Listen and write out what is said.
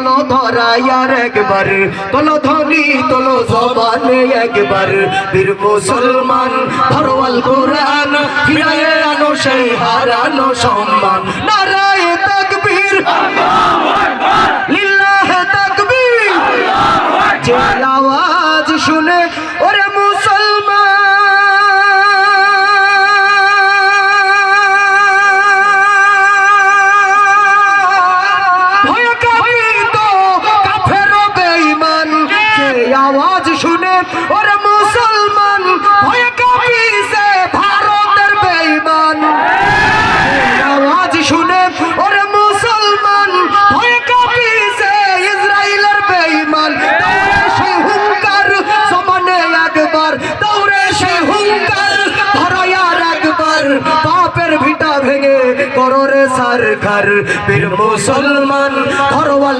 তোলো ধরাই আর একবার, তোলো ধ্বনি তোলো জবানে একবার, বীর মুসলমান ধরো আল কোরআন, ফিরায়ে আনো সেই হারানো সম্মান। নারায়ে তাকবীর, আল্লাহু আকবার, লিল্লাহি তাকবীর, আল্লাহু আকবার। যে আওয়াজ শুনে ওরে মুসলমান ভয় কাঁপিত কাফের বেঈমান, যে আওয়াজ শুনে ওরে মুসলমান ভয় কাঁপিছে ভারতের বেঈমান, আওয়াজ শুনে ওরে মুসলমান ভয় কাঁপিছে ইসরাইলের বেঈমান। দৌড়ে সেই হুঙ্কার জমানে একবার, দৌড়ে সেই হুঙ্কার ধরো আর একবার, পাপের ভিটা ভেঙে করো রে সরকার, বীর মুসলমান ধরো আল